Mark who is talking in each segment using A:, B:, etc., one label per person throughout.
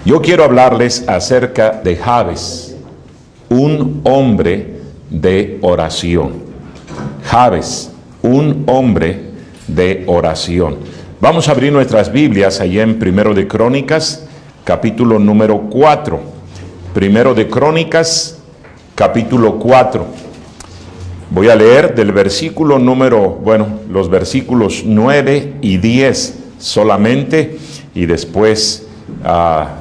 A: Yo quiero hablarles acerca de Jabes, un hombre de oración. Jabes, un hombre de oración. Vamos a abrir nuestras Biblias allá en Primero de Crónicas, capítulo número 4. Primero de Crónicas, capítulo 4. Voy a leer del versículo los versículos 9 y 10 solamente, y después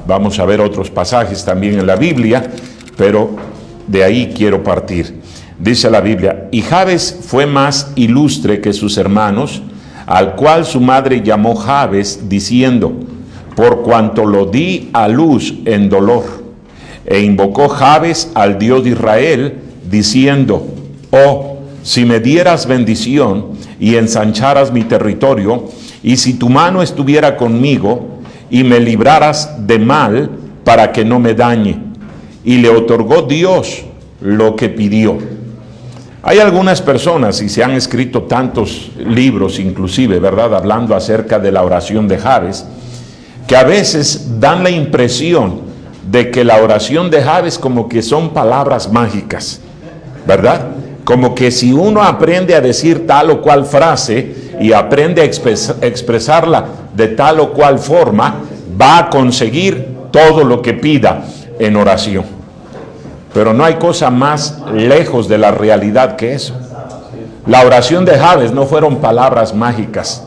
A: vamos a ver otros pasajes también en la Biblia, pero de ahí quiero partir. Dice la Biblia: y Jabes fue más ilustre que sus hermanos, al cual su madre llamó Jabes, diciendo: por cuanto lo di a luz en dolor. E invocó Jabes al Dios de Israel, diciendo: oh, si me dieras bendición y ensancharas mi territorio, y si tu mano estuviera conmigo y me libraras de mal para que no me dañe. Y le otorgó Dios lo que pidió. Hay algunas personas, y se han escrito tantos libros inclusive, ¿verdad?, hablando acerca de la oración de Jabes, que a veces dan la impresión de que la oración de Jabes como que son palabras mágicas, ¿verdad? Como que si uno aprende a decir tal o cual frase y aprende a expresarla de tal o cual forma, va a conseguir todo lo que pida en oración. Pero no hay cosa más lejos de la realidad que eso. La oración de Jabes no fueron palabras mágicas.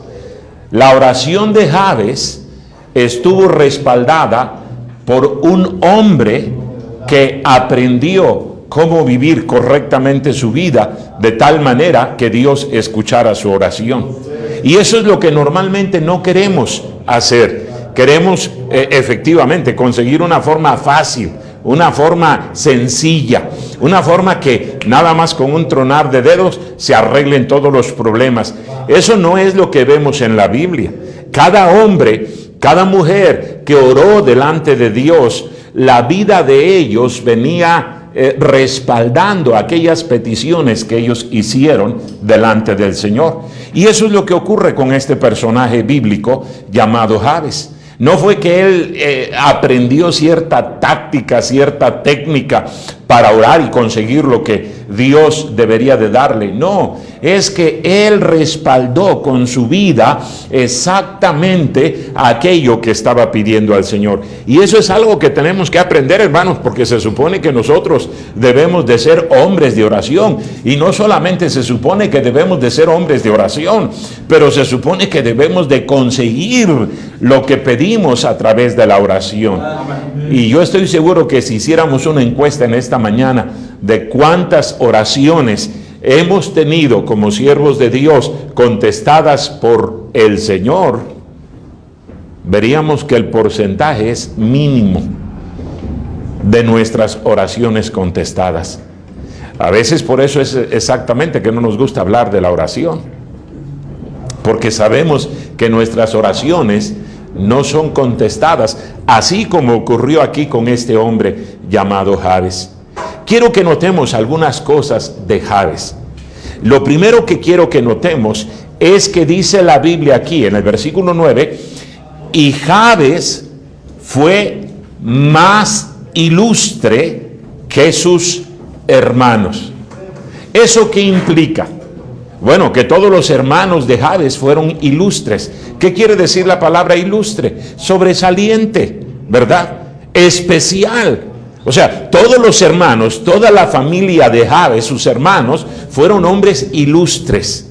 A: La oración de Jabes estuvo respaldada por un hombre que aprendió cómo vivir correctamente su vida de tal manera que Dios escuchara su oración. Y eso es lo que normalmente no queremos hacer. Queremos efectivamente conseguir una forma fácil, una forma sencilla, una forma que nada más con un tronar de dedos se arreglen todos los problemas. Eso no es lo que vemos en la Biblia. Cada hombre, cada mujer que oró delante de Dios, la vida de ellos venía respaldando aquellas peticiones que ellos hicieron delante del Señor. Y eso es lo que ocurre con este personaje bíblico llamado Jabes. No fue que él aprendió cierta táctica, cierta técnica para orar y conseguir lo que Dios debería de darle. No, es que él respaldó con su vida exactamente aquello que estaba pidiendo al Señor. Y eso es algo que tenemos que aprender, hermanos, porque se supone que nosotros debemos de ser hombres de oración. Y no solamente se supone que debemos de ser hombres de oración, pero se supone que debemos de conseguir lo que pedimos a través de la oración. Y yo estoy seguro que si hiciéramos una encuesta en esta mañana de cuántas oraciones hemos tenido como siervos de Dios contestadas por el Señor, veríamos que el porcentaje es mínimo de nuestras oraciones contestadas. A veces por eso es exactamente que no nos gusta hablar de la oración, porque sabemos que nuestras oraciones no son contestadas, así como ocurrió aquí con este hombre llamado Jabes. Quiero que notemos algunas cosas de Jabes. Lo primero que quiero que notemos es que dice la Biblia aquí en el versículo 9: y Jabes fue más ilustre que sus hermanos. ¿Eso qué implica? Bueno, que todos los hermanos de Jabes fueron ilustres. ¿Qué quiere decir la palabra ilustre? Sobresaliente, ¿verdad? Especial. O sea, todos los hermanos, toda la familia de Jabes, sus hermanos, fueron hombres ilustres.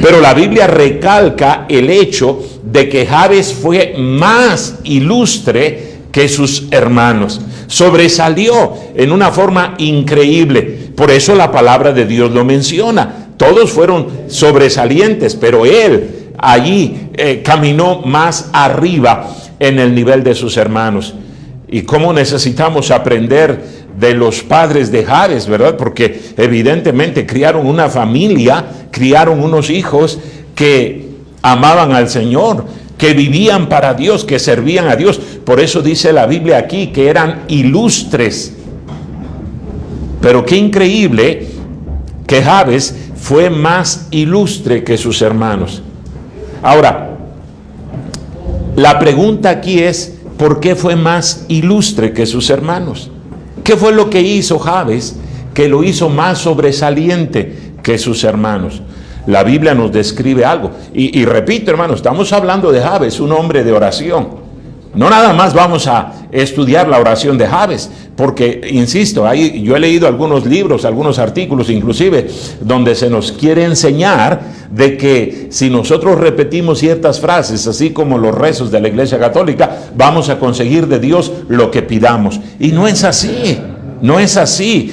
A: Pero la Biblia recalca el hecho de que Jabes fue más ilustre que sus hermanos. Sobresalió en una forma increíble. Por eso la palabra de Dios lo menciona. Todos fueron sobresalientes, pero él allí caminó más arriba en el nivel de sus hermanos. Y cómo necesitamos aprender de los padres de Jabes, ¿verdad? Porque evidentemente criaron una familia, criaron unos hijos que amaban al Señor, que vivían para Dios, que servían a Dios. Por eso dice la Biblia aquí que eran ilustres. Pero qué increíble que Jabes fue más ilustre que sus hermanos. Ahora, la pregunta aquí es, ¿por qué fue más ilustre que sus hermanos? ¿Qué fue lo que hizo Jabes que lo hizo más sobresaliente que sus hermanos? La Biblia nos describe algo. Y repito, hermano, estamos hablando de Jabes, un hombre de oración. No nada más vamos a estudiar la oración de Jabes, porque, insisto, yo he leído algunos libros, algunos artículos inclusive, donde se nos quiere enseñar de que si nosotros repetimos ciertas frases, así como los rezos de la Iglesia Católica, vamos a conseguir de Dios lo que pidamos. Y no es así, no es así.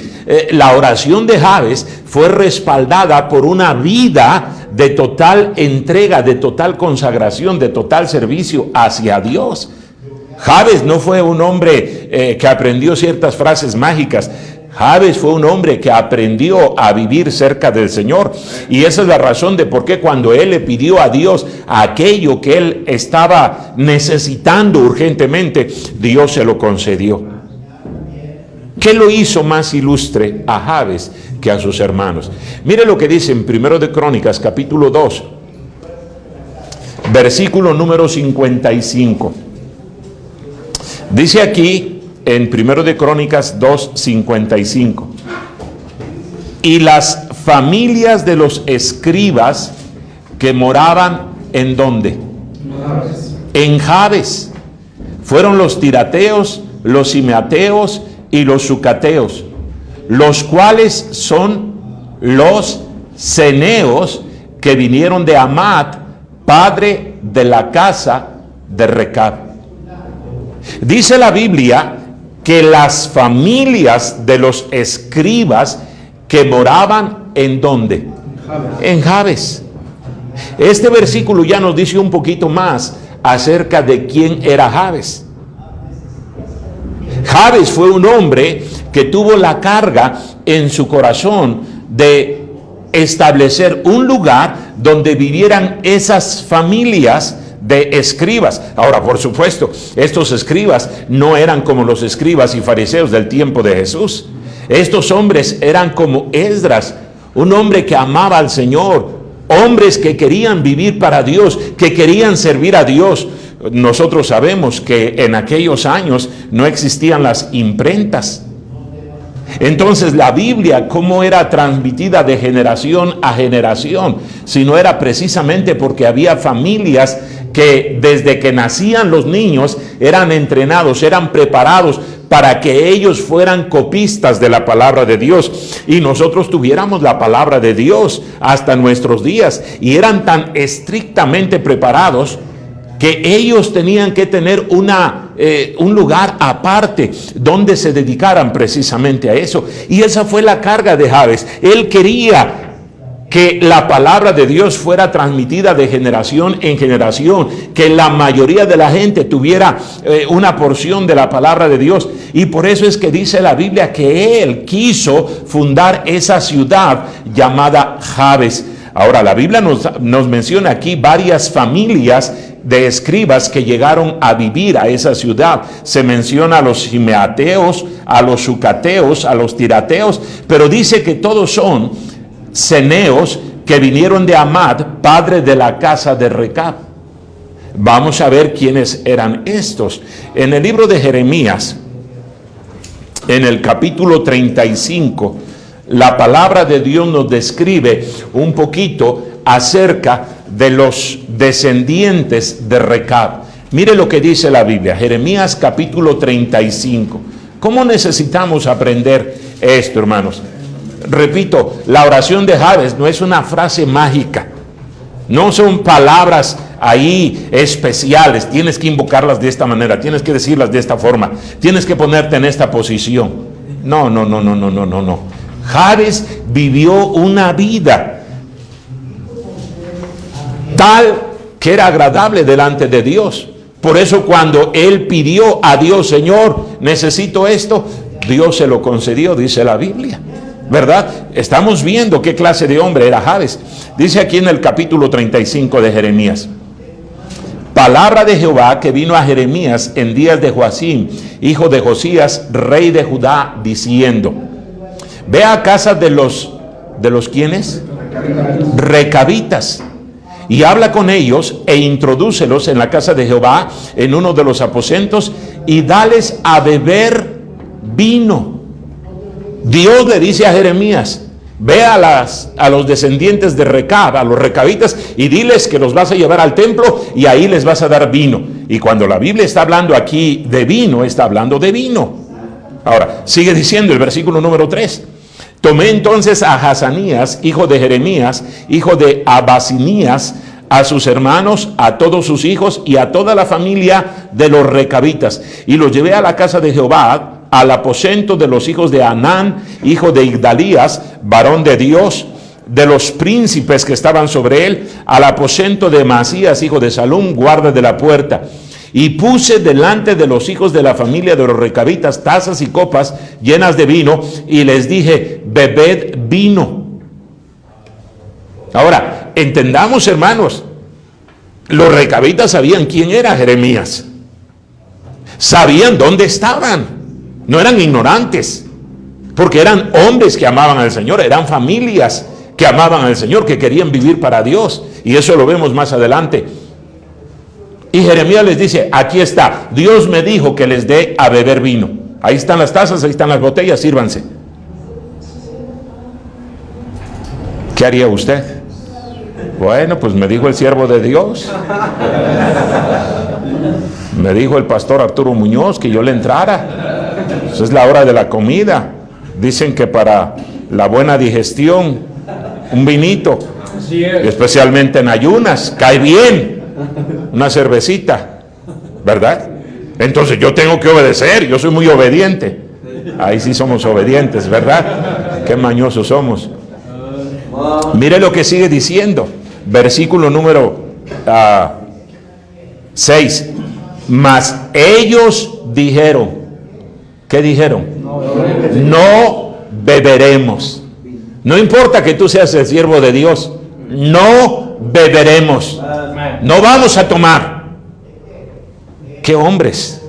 A: La oración de Jabes fue respaldada por una vida de total entrega, de total consagración, de total servicio hacia Dios. Jabes no fue un hombre que aprendió ciertas frases mágicas. Jabes fue un hombre que aprendió a vivir cerca del Señor. Y esa es la razón de por qué cuando él le pidió a Dios aquello que él estaba necesitando urgentemente, Dios se lo concedió. ¿Qué lo hizo más ilustre a Jabes que a sus hermanos? Mire lo que dice en 1 de Crónicas, capítulo 2, versículo número 55. Dice aquí en 1 de Crónicas 2:55: y las familias de los escribas que moraban ¿en dónde? En Jabes. Fueron los tirateos, los simeateos y los sucateos, los cuales son los ceneos que vinieron de Amat, padre de la casa de Recab. Dice la Biblia que las familias de los escribas que moraban ¿en dónde? En Jabes. Este versículo ya nos dice un poquito más acerca de quién era Jabes. Jabes fue un hombre que tuvo la carga en su corazón de establecer un lugar donde vivieran esas familias de escribas. Ahora, por supuesto, estos escribas no eran como los escribas y fariseos del tiempo de Jesús. Estos hombres eran como Esdras, un hombre que amaba al Señor, hombres que querían vivir para Dios, que querían servir a Dios. Nosotros sabemos que en aquellos años no existían las imprentas. Entonces la Biblia, ¿cómo era transmitida de generación a generación? Si no era precisamente porque había familias que desde que nacían los niños eran entrenados, eran preparados para que ellos fueran copistas de la palabra de Dios y nosotros tuviéramos la palabra de Dios hasta nuestros días, y eran tan estrictamente preparados que ellos tenían que tener un lugar aparte donde se dedicaran precisamente a eso. Y esa fue la carga de Jabes. Él quería que la palabra de Dios fuera transmitida de generación en generación, que la mayoría de la gente tuviera una porción de la palabra de Dios. Y por eso es que dice la Biblia que él quiso fundar esa ciudad llamada Jabes. Ahora, la Biblia nos menciona aquí varias familias de escribas que llegaron a vivir a esa ciudad. Se menciona a los simeateos, a los sucateos, a los tirateos, pero dice que todos son ceneos que vinieron de Amat, padre de la casa de Recab. Vamos a ver quiénes eran estos. En el libro de Jeremías, en el capítulo 35, la palabra de Dios nos describe un poquito acerca de los descendientes de Recab. Mire lo que dice la Biblia, Jeremías capítulo 35. ¿Cómo necesitamos aprender esto, hermanos? Repito, la oración de Jabes no es una frase mágica, no son palabras ahí especiales, tienes que invocarlas de esta manera, tienes que decirlas de esta forma, tienes que ponerte en esta posición. No. Jabes vivió una vida tal que era agradable delante de Dios. Por eso cuando él pidió a Dios, Señor, necesito esto, Dios se lo concedió, dice la Biblia, ¿verdad? Estamos viendo qué clase de hombre era Jabes. Dice aquí en el capítulo 35 de Jeremías: palabra de Jehová que vino a Jeremías en días de Joacim, hijo de Josías, rey de Judá, diciendo: ve a casa de los ¿quiénes? Recabitas, y habla con ellos e introdúcelos en la casa de Jehová, en uno de los aposentos, y dales a beber vino. Dios le dice a Jeremías: ve a los descendientes de Recab, a los recabitas, y diles que los vas a llevar al templo y ahí les vas a dar vino. Y cuando la Biblia está hablando aquí de vino, está hablando de vino. Ahora, sigue diciendo el versículo número 3. Tomé entonces a Hazanías, hijo de Jeremías, hijo de Abasinías, a sus hermanos, a todos sus hijos y a toda la familia de los recabitas, y los llevé a la casa de Jehová, al aposento de los hijos de Anán, hijo de Igdalías, varón de Dios, de los príncipes que estaban sobre él, al aposento de Masías, hijo de Salum, guarda de la puerta. Y puse delante de los hijos de la familia de los recabitas tazas y copas llenas de vino, y les dije: bebed vino. Ahora, entendamos, hermanos, los recabitas sabían quién era Jeremías, sabían dónde estaban, no eran ignorantes, porque eran hombres que amaban al Señor, eran familias que amaban al Señor, que querían vivir para Dios, y eso lo vemos más adelante. Y Jeremías les dice: aquí está, Dios me dijo que les dé a beber vino. Ahí están las tazas, ahí están las botellas, sírvanse. ¿Qué haría usted? Bueno, pues me dijo el siervo de Dios, me dijo el pastor Arturo Muñoz que yo le entrara. Pues es la hora de la comida. Dicen que para la buena digestión, un vinito, especialmente en ayunas, cae bien. Una cervecita, ¿verdad? Entonces yo tengo que obedecer, yo soy muy obediente. Ahí sí somos obedientes, ¿verdad? Qué mañosos somos. Mire lo que sigue diciendo, versículo número 6. Mas ellos dijeron, ¿qué dijeron? No beberemos. No importa que tú seas el siervo de Dios, no beberemos. No vamos a tomar. ¡Qué hombres!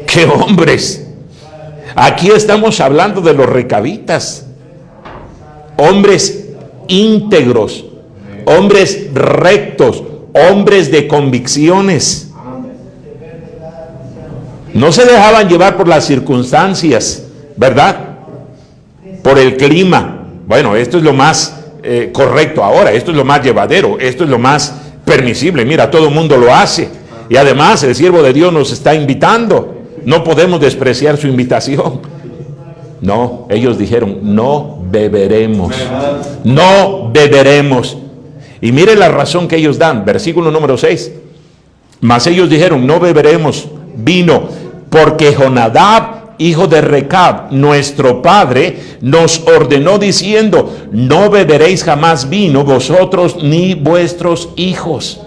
A: ¡Qué hombres! Aquí estamos hablando de los recabitas. Hombres íntegros, hombres rectos, hombres de convicciones. No se dejaban llevar por las circunstancias, ¿verdad? Por el clima. Bueno, esto es lo más correcto ahora, esto es lo más llevadero, esto es lo más permisible. Mira, todo el mundo lo hace, y además el siervo de Dios nos está invitando, no podemos despreciar su invitación. No, ellos dijeron: no beberemos, no beberemos. Y mire la razón que ellos dan, versículo número 6. Mas ellos dijeron: no beberemos vino, porque Jonadab, hijo de Recab, nuestro padre, nos ordenó diciendo: no beberéis jamás vino, vosotros ni vuestros hijos.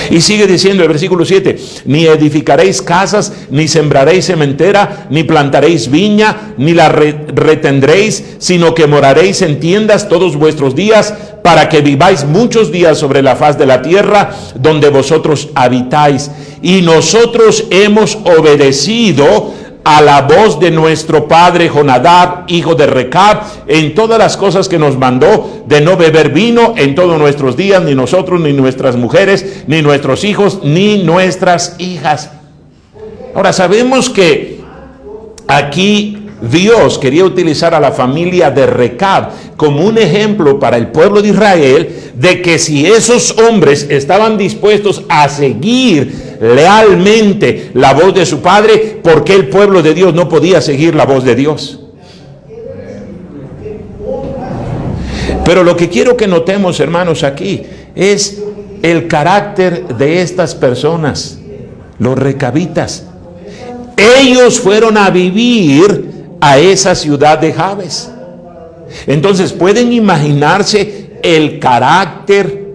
A: Y sigue diciendo el versículo 7: ni edificaréis casas, ni sembraréis sementera, ni plantaréis viña, ni la retendréis, sino que moraréis en tiendas todos vuestros días, para que viváis muchos días sobre la faz de la tierra donde vosotros habitáis. Y nosotros hemos obedecido a la voz de nuestro padre Jonadab, hijo de Recab, en todas las cosas que nos mandó, de no beber vino en todos nuestros días, ni nosotros, ni nuestras mujeres, ni nuestros hijos, ni nuestras hijas. Ahora, sabemos que aquí Dios quería utilizar a la familia de Recab como un ejemplo para el pueblo de Israel, de que si esos hombres estaban dispuestos a seguir lealmente la voz de su padre, ¿por qué el pueblo de Dios no podía seguir la voz de Dios? Pero lo que quiero que notemos, hermanos, aquí es el carácter de estas personas, los recabitas. Ellos fueron a vivir a esa ciudad de Jabes. Entonces, ¿pueden imaginarse el carácter,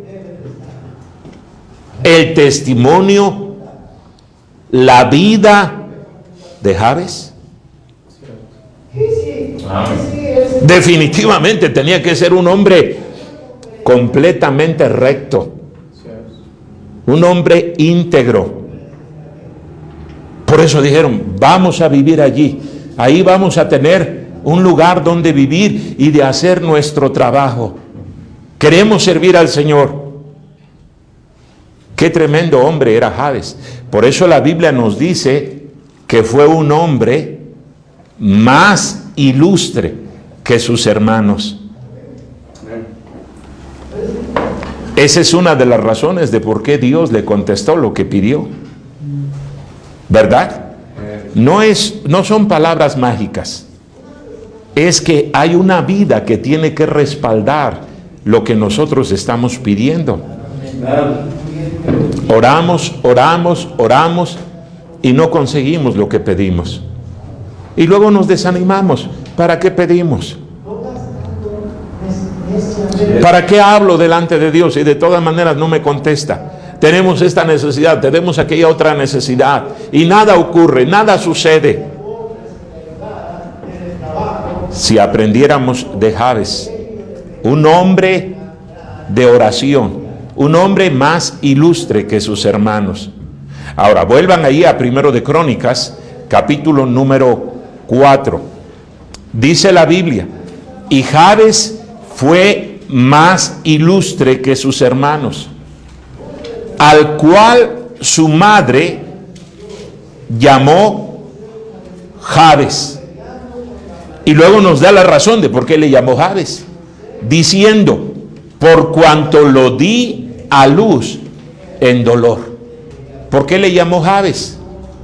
A: el testimonio, la vida de Jabes? Definitivamente tenía que ser un hombre completamente recto, un hombre íntegro. Por eso dijeron: vamos a vivir allí, ahí vamos a tener un lugar donde vivir y de hacer nuestro trabajo. Queremos servir al Señor. Qué tremendo hombre era Jabes. Por eso la Biblia nos dice que fue un hombre más ilustre que sus hermanos. Esa es una de las razones de por qué Dios le contestó lo que pidió. ¿Verdad? No son palabras mágicas. Es que hay una vida que tiene que respaldar lo que nosotros estamos pidiendo. Oramos, oramos, oramos y no conseguimos lo que pedimos. Y luego nos desanimamos. ¿Para qué pedimos? ¿Para qué hablo delante de Dios y de todas maneras no me contesta? Tenemos esta necesidad, tenemos aquella otra necesidad y nada ocurre, nada sucede. Si aprendiéramos de Jabes, un hombre de oración, un hombre más ilustre que sus hermanos. Ahora, vuelvan ahí a 1 de Crónicas, capítulo número 4. Dice la Biblia, y Jabes fue más ilustre que sus hermanos, al cual su madre llamó Jabes. Y luego nos da la razón de por qué le llamó Jabes, diciendo, por cuanto lo di a luz en dolor. ¿Por qué le llamó Jabes?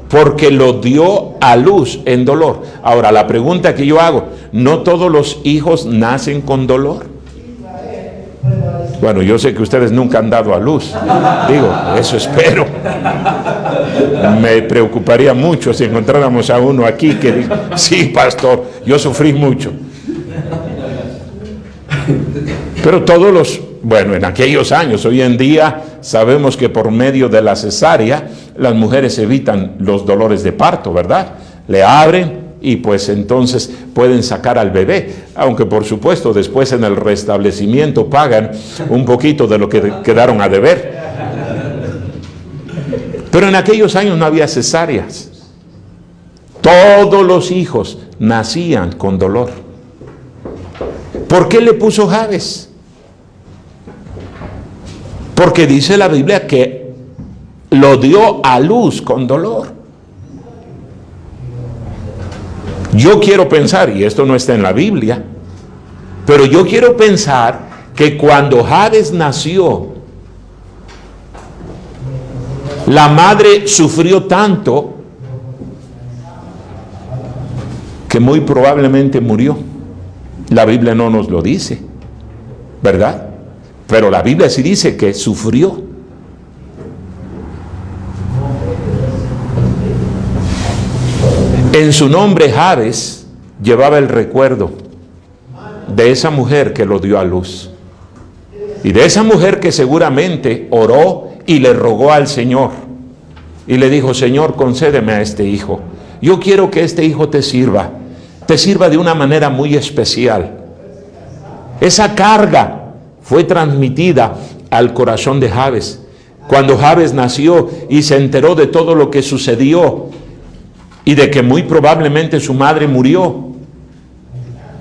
A: Porque lo dio a luz en dolor. Ahora, la pregunta que yo hago, ¿no todos los hijos nacen con dolor? Bueno, yo sé que ustedes nunca han dado a luz. Digo, eso espero. Me preocuparía mucho si encontráramos a uno aquí que diga, sí, pastor, yo sufrí mucho. Pero todos los, bueno, en aquellos años, hoy en día sabemos que por medio de la cesárea las mujeres evitan los dolores de parto, ¿verdad? Le abren y pues entonces pueden sacar al bebé, aunque por supuesto después en el restablecimiento pagan un poquito de lo que quedaron a deber. Pero en aquellos años no había cesáreas. Todos los hijos nacían con dolor. ¿Por qué le puso Jabes? Porque dice la Biblia que lo dio a luz con dolor. Yo quiero pensar, y esto no está en la Biblia, pero yo quiero pensar que cuando Jabes nació, la madre sufrió tanto que muy probablemente murió. La Biblia no nos lo dice, ¿verdad? Pero la Biblia sí dice que sufrió. En su nombre Jabes llevaba el recuerdo de esa mujer que lo dio a luz. Y de esa mujer que seguramente oró y le rogó al Señor. Y le dijo, Señor, concédeme a este hijo. Yo quiero que este hijo te sirva de una manera muy especial. Esa carga fue transmitida al corazón de Jabes. Cuando Jabes nació y se enteró de todo lo que sucedió y de que muy probablemente su madre murió,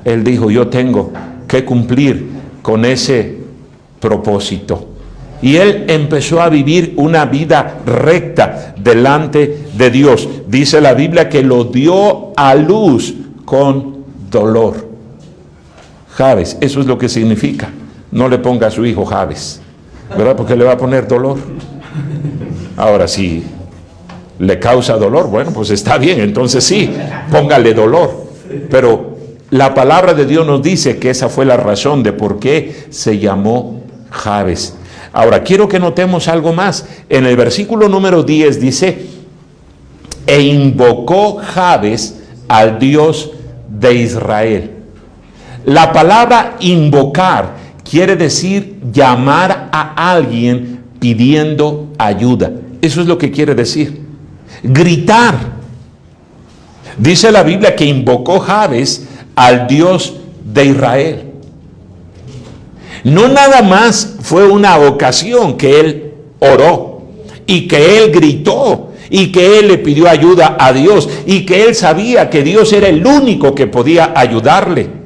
A: él dijo, yo tengo que cumplir con ese propósito. Y él empezó a vivir una vida recta delante de Dios. Dice la Biblia que lo dio a luz con dolor. Jabes, eso es lo que significa. No le ponga a su hijo Jabes, ¿verdad? Porque le va a poner dolor. Ahora, si le causa dolor, bueno, pues está bien, entonces sí, póngale dolor. Pero la palabra de Dios nos dice que esa fue la razón de por qué se llamó Jabes. Ahora, quiero que notemos algo más. En el versículo número 10 dice, e invocó Jabes al Dios de Israel. La palabra invocar quiere decir llamar a alguien pidiendo ayuda. Eso es lo que quiere decir. Gritar. Dice la Biblia que invocó Jabes al Dios de Israel. No nada más fue una ocasión que él oró y que él gritó y que él le pidió ayuda a Dios y que él sabía que Dios era el único que podía ayudarle.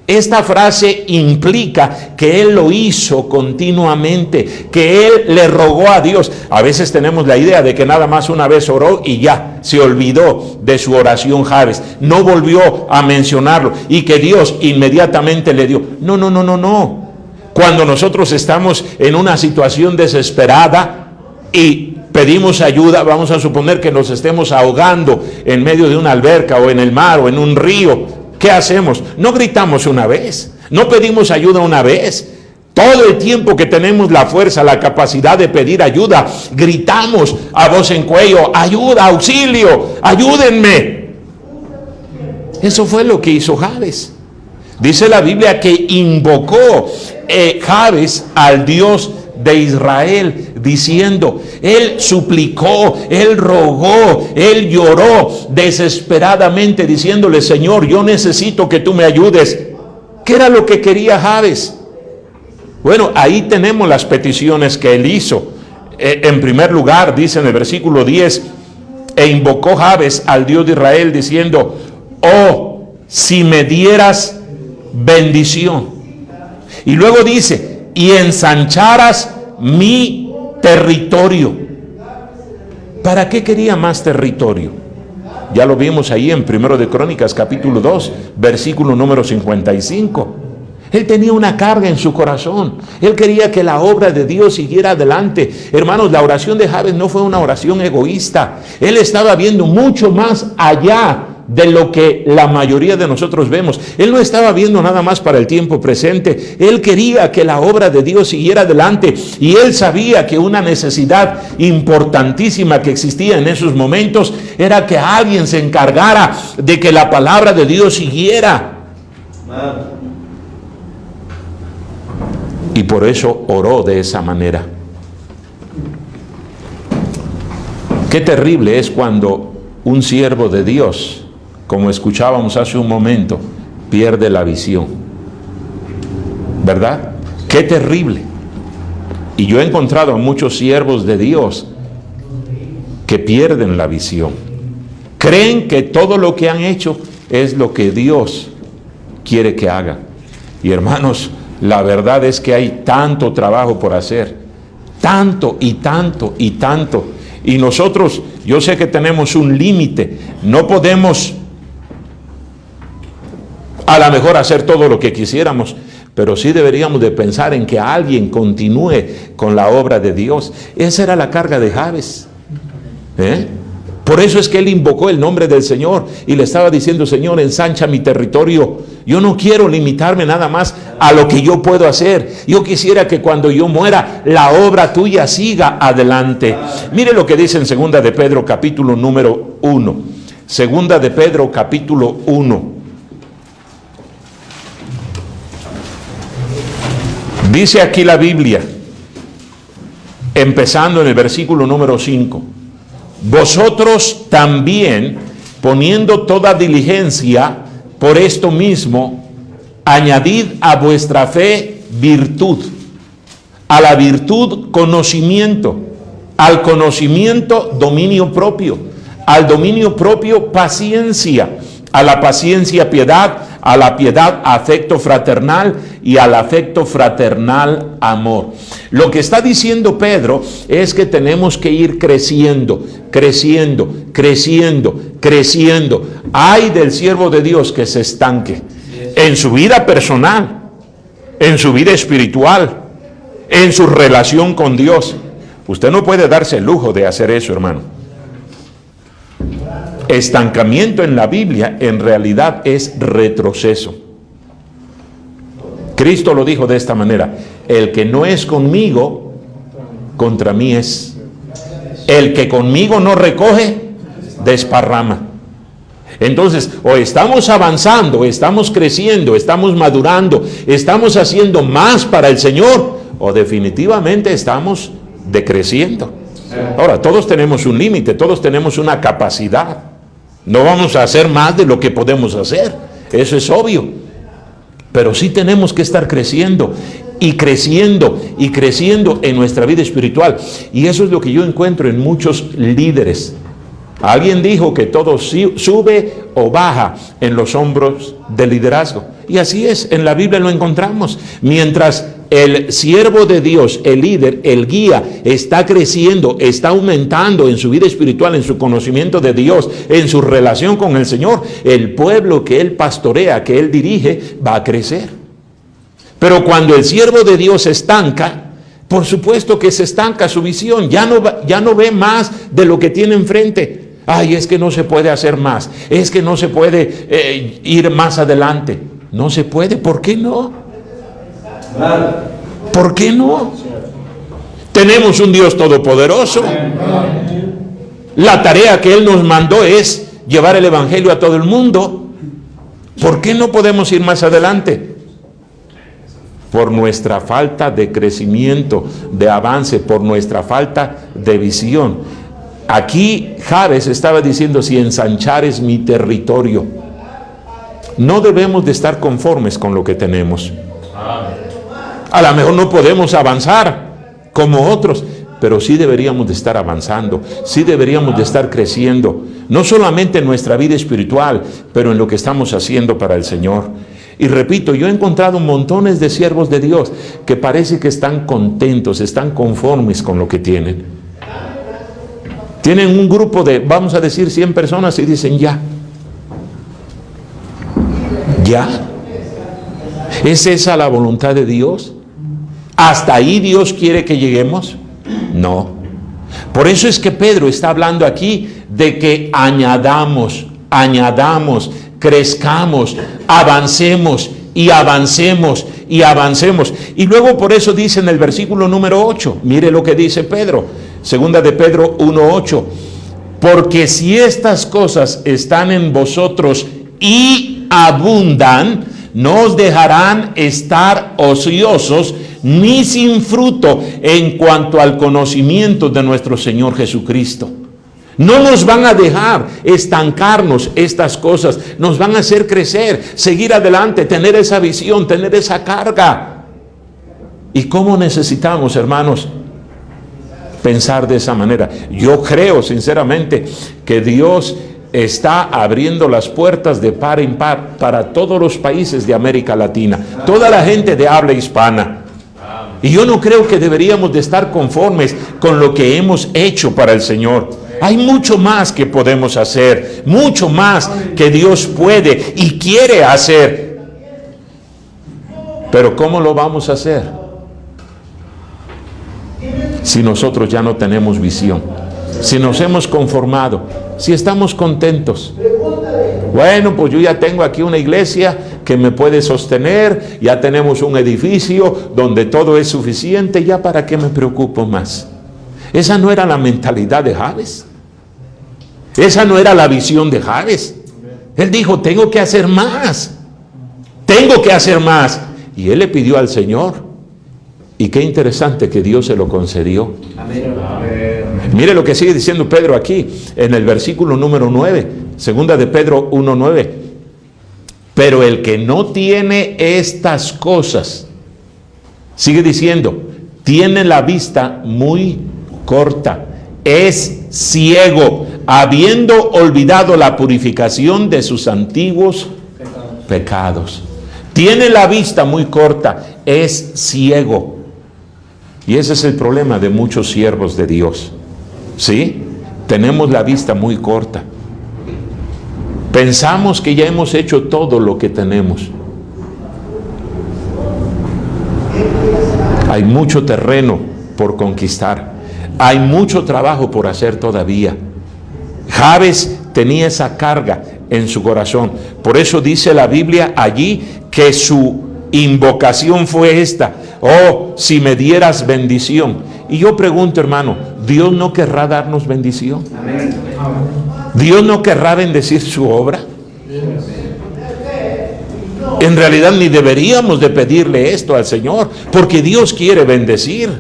A: Esta frase implica que él lo hizo continuamente, que él le rogó a Dios. A veces tenemos la idea de que nada más una vez oró y ya se olvidó de su oración Jabes, no volvió a mencionarlo y que Dios inmediatamente le dio. No, no, no, no, no. Cuando nosotros estamos en una situación desesperada y pedimos ayuda, vamos a suponer que nos estemos ahogando en medio de una alberca o en el mar o en un río. ¿Qué hacemos? No gritamos una vez, no pedimos ayuda una vez. Todo el tiempo que tenemos la fuerza, la capacidad de pedir ayuda, gritamos a voz en cuello: ayuda, auxilio, ayúdenme. Eso fue lo que hizo Jabes. Dice la Biblia que invocó Jabes al Dios de Israel, diciendo, él suplicó, él rogó, él lloró desesperadamente, diciéndole: Señor, yo necesito que tú me ayudes. ¿Qué era lo que quería Jabes? Bueno, ahí tenemos las peticiones que él hizo. En primer lugar, dice en el versículo 10, e invocó Jabes al Dios de Israel, diciendo: oh, si me dieras bendición. Y luego dice: y ensancharas mi territorio. ¿Para qué quería más territorio? Ya lo vimos ahí en 1 de Crónicas capítulo 2, versículo número 55. Él tenía una carga en su corazón. Él quería que la obra de Dios siguiera adelante. Hermanos, la oración de Jabes no fue una oración egoísta. Él estaba viendo mucho más allá de lo que la mayoría de nosotros vemos. Él no estaba viendo nada más para el tiempo presente. Él quería que la obra de Dios siguiera adelante, y él sabía que una necesidad importantísima que existía en esos momentos era que alguien se encargara de que la palabra de Dios siguiera. Y por eso oró de esa manera. Qué terrible es cuando un siervo de Dios, como escuchábamos hace un momento, pierde la visión. ¿Verdad? Qué terrible. Y yo he encontrado a muchos siervos de Dios que pierden la visión. Creen que todo lo que han hecho es lo que Dios quiere que hagan. Y hermanos, la verdad es que hay tanto trabajo por hacer. Tanto y tanto y tanto. Y nosotros, yo sé que tenemos un límite. No podemos a lo mejor hacer todo lo que quisiéramos, pero sí deberíamos de pensar en que alguien continúe con la obra de Dios. Esa era la carga de Jabes. Por eso es que él invocó el nombre del Señor y le estaba diciendo: Señor, ensancha mi territorio. Yo no quiero limitarme nada más a lo que yo puedo hacer. Yo quisiera que cuando yo muera, la obra tuya siga adelante. Mire lo que dice en 2 de Pedro capítulo número 1. 2 de Pedro capítulo 1. Dice aquí la Biblia, empezando en el versículo número 5: vosotros también, poniendo toda diligencia, por esto mismo, añadid a vuestra fe virtud, a la virtud conocimiento, al conocimiento dominio propio, al dominio propio paciencia, a la paciencia piedad, a la piedad afecto fraternal, y al afecto fraternal amor. Lo que está diciendo Pedro es que tenemos que ir creciendo, creciendo, creciendo, creciendo. Ay del siervo de Dios que se estanque en su vida personal, en su vida espiritual, en su relación con Dios. Usted no puede darse el lujo de hacer eso, hermano. Estancamiento en la Biblia en realidad es retroceso. Cristo lo dijo de esta manera: el que no es conmigo, contra mí es. El que conmigo no recoge, desparrama. Entonces, o estamos avanzando, o estamos creciendo, estamos madurando, estamos haciendo más para el Señor, o definitivamente estamos decreciendo. Ahora, todos tenemos un límite, todos tenemos una capacidad. No vamos a hacer más de lo que podemos hacer, eso es obvio. Pero sí tenemos que estar creciendo y creciendo y creciendo en nuestra vida espiritual. Y eso es lo que yo encuentro en muchos líderes. Alguien dijo que todo sube o baja en los hombros del liderazgo. Y así es, en la Biblia lo encontramos. Mientras el siervo de Dios, el líder, el guía, está creciendo, está aumentando en su vida espiritual, en su conocimiento de Dios, en su relación con el Señor, el pueblo que él pastorea, que él dirige, va a crecer. Pero cuando el siervo de Dios se estanca, por supuesto que se estanca su visión, ya no ve más de lo que tiene enfrente. Ay, es que no se puede hacer más, es que no se puede ir más adelante. No se puede, ¿por qué no? ¿Por qué no? Tenemos un Dios todopoderoso. La tarea que Él nos mandó es llevar el Evangelio a todo el mundo. ¿Por qué no podemos ir más adelante? Por nuestra falta de crecimiento, de avance, por nuestra falta de visión. Aquí Jabes estaba diciendo, si ensanchares mi territorio. No debemos de estar conformes con lo que tenemos. A lo mejor no podemos avanzar como otros, pero sí deberíamos de estar avanzando, sí deberíamos de estar creciendo, no solamente en nuestra vida espiritual, pero en lo que estamos haciendo para el Señor. Y repito, yo he encontrado montones de siervos de Dios que parece que están contentos, están conformes con lo que tienen. Tienen un grupo de, vamos a decir, 100 personas y dicen ya. ¿Ya? ¿Es esa la voluntad de Dios? ¿Hasta ahí Dios quiere que lleguemos? No. Por eso es que Pedro está hablando aquí de que añadamos, crezcamos, avancemos y avancemos y avancemos. Y luego por eso dice en el versículo número 8, mire lo que dice Pedro, segunda de Pedro 1:8, porque si estas cosas están en vosotros y abundan, no os dejarán estar ociosos ni sin fruto en cuanto al conocimiento de nuestro Señor Jesucristo. No nos van a dejar estancarnos estas cosas, nos van a hacer crecer, seguir adelante, tener esa visión, tener esa carga. ¿Y cómo necesitamos, hermanos, pensar de esa manera? Yo creo sinceramente que Dios está abriendo las puertas de par en par para todos los países de América Latina, toda la gente de habla hispana. Y yo no creo que deberíamos de estar conformes con lo que hemos hecho para el Señor. Hay mucho más que podemos hacer, mucho más que Dios puede y quiere hacer. Pero ¿cómo lo vamos a hacer? Si nosotros ya no tenemos visión, si nos hemos conformado, si estamos contentos. Bueno, pues yo ya tengo aquí una iglesia que me puede sostener, ya tenemos un edificio donde todo es suficiente, ya para qué me preocupo más. Esa no era la mentalidad de Jabes. Esa no era la visión de Jabes. Él dijo, tengo que hacer más. Tengo que hacer más. Y él le pidió al Señor. Y qué interesante que Dios se lo concedió. Amén. Mire lo que sigue diciendo Pedro aquí, en el versículo número 9, segunda de Pedro 1:9. Pero el que no tiene estas cosas, sigue diciendo, tiene la vista muy corta, es ciego, habiendo olvidado la purificación de sus antiguos pecados. Tiene la vista muy corta, es ciego. Y ese es el problema de muchos siervos de Dios. ¿Sí? Tenemos la vista muy corta. Pensamos que ya hemos hecho todo lo que tenemos. Hay mucho terreno por conquistar. Hay mucho trabajo por hacer todavía. Jabes tenía esa carga en su corazón. Por eso dice la Biblia allí que su invocación fue esta: oh, si me dieras bendición. Y yo pregunto, hermano, ¿Dios no querrá darnos bendición? Amén. ¿Dios no querrá bendecir su obra? En realidad ni deberíamos de pedirle esto al Señor, porque Dios quiere bendecir.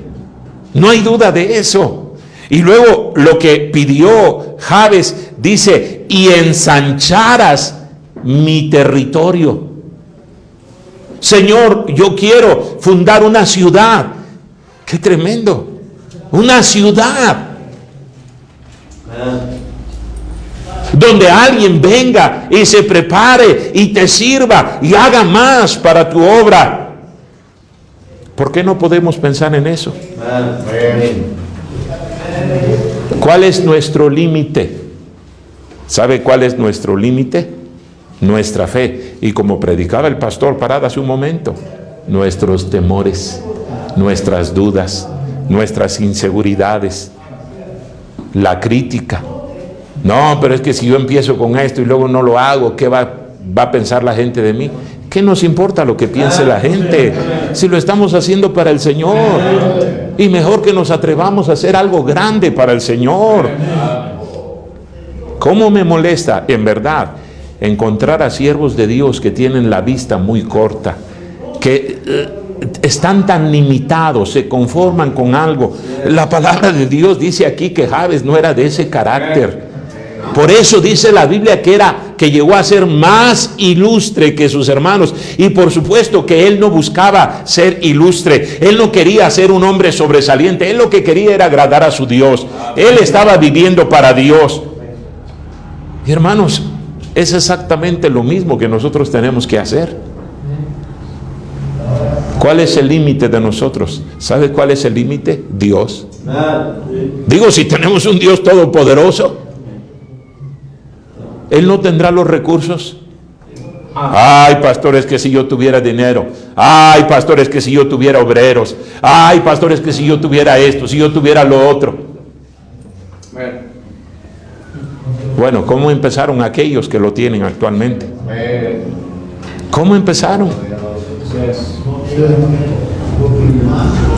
A: No hay duda de eso. Y luego lo que pidió Jabes, dice, y ensancharas mi territorio. Señor, yo quiero fundar una ciudad. ¡Qué tremendo! Una ciudad. donde alguien venga y se prepare y te sirva y haga más para tu obra. ¿Por qué no podemos pensar en eso? ¿Cuál es nuestro límite? ¿Sabe cuál es nuestro límite? Nuestra fe. Y como predicaba el pastor Parada hace un momento, nuestros temores, nuestras dudas, nuestras inseguridades, la crítica. No, pero es que si yo empiezo con esto y luego no lo hago, ¿qué va a pensar la gente de mí? ¿Qué nos importa lo que piense la gente? Si lo estamos haciendo para el Señor. Y mejor que nos atrevamos a hacer algo grande para el Señor. ¿Cómo me molesta, en verdad, encontrar a siervos de Dios que tienen la vista muy corta, que están tan limitados, se conforman con algo? La palabra de Dios dice aquí que Jabes no era de ese carácter. Por eso dice la Biblia que llegó a ser más ilustre que sus hermanos. Y por supuesto que él no buscaba ser ilustre. Él no quería ser un hombre sobresaliente. Él lo que quería era agradar a su Dios. Él estaba viviendo para Dios. Y hermanos, es exactamente lo mismo que nosotros tenemos que hacer. ¿Cuál es el límite de nosotros? ¿Sabe cuál es el límite? Dios. Digo, si tenemos un Dios todopoderoso, Él no tendrá los recursos. Ay, pastores, que si yo tuviera dinero. Ay, pastores, que si yo tuviera obreros. Ay, pastores, que si yo tuviera esto, si yo tuviera lo otro. Bueno, ¿cómo empezaron aquellos que lo tienen actualmente? ¿Cómo empezaron?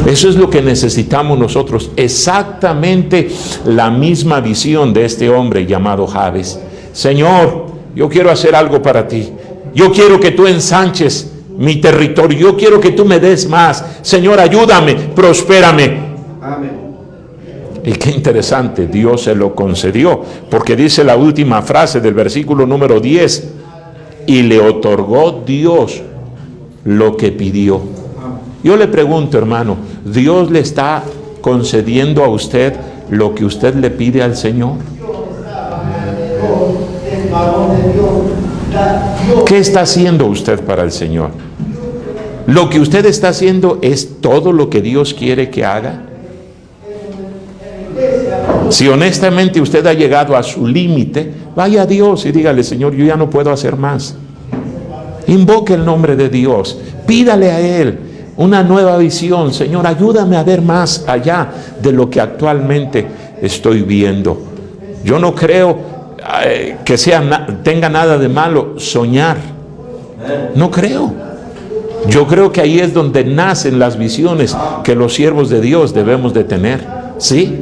A: Eso es lo que necesitamos nosotros. Exactamente la misma visión de este hombre llamado Jabes. Señor, yo quiero hacer algo para ti. Yo quiero que tú ensanches mi territorio. Yo quiero que tú me des más. Señor, ayúdame, prospérame. Amén. Y qué interesante, Dios se lo concedió, porque dice la última frase del versículo número 10, y le otorgó Dios lo que pidió. Yo le pregunto, hermano, ¿Dios le está concediendo a usted lo que usted le pide al Señor? ¿Qué está haciendo usted para el Señor? ¿Lo que usted está haciendo es todo lo que Dios quiere que haga? Si honestamente usted ha llegado a su límite, vaya a Dios y dígale: Señor, yo ya no puedo hacer más. Invoque el nombre de Dios, pídale a Él una nueva visión. Señor, ayúdame a ver más allá de lo que actualmente estoy viendo. Yo no creo que tenga nada de malo soñar. No creo. Yo creo que ahí es donde nacen las visiones que los siervos de Dios debemos de tener. ¿Sí?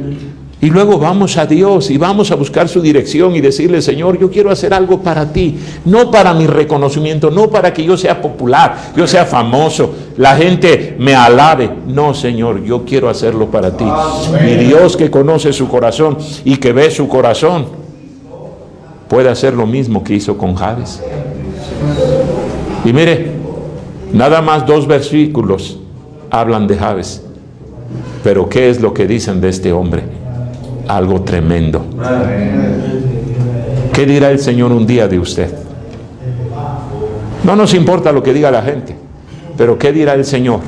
A: Y luego vamos a Dios y vamos a buscar su dirección y decirle: Señor, yo quiero hacer algo para ti, no para mi reconocimiento, no para que yo sea popular, yo sea famoso, la gente me alabe. No, Señor, yo quiero hacerlo para ti. Mi Dios, que conoce su corazón y que ve su corazón, puede hacer lo mismo que hizo con Jabes. Y mire, nada más 2 versículos hablan de Jabes, pero ¿qué es lo que dicen de este hombre? Algo tremendo. ¿Qué dirá el Señor un día de usted? No nos importa lo que diga la gente, pero ¿qué dirá el Señor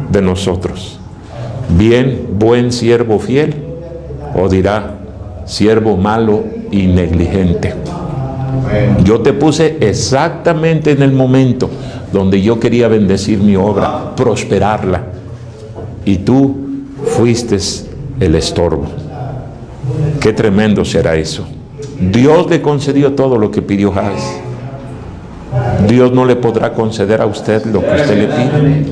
A: de nosotros? ¿Bien, buen siervo fiel? ¿O dirá: siervo malo y negligente? Yo te puse exactamente en el momento donde yo quería bendecir mi obra, prosperarla, y tú fuiste el estorbo. Qué tremendo será eso. Dios le concedió todo lo que pidió Jabes. Dios no le podrá conceder a usted lo que usted le pide.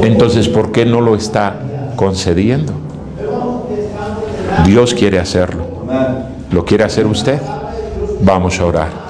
A: Entonces, ¿por qué no lo está concediendo? Dios quiere hacerlo. ¿Lo quiere hacer usted? Vamos a orar.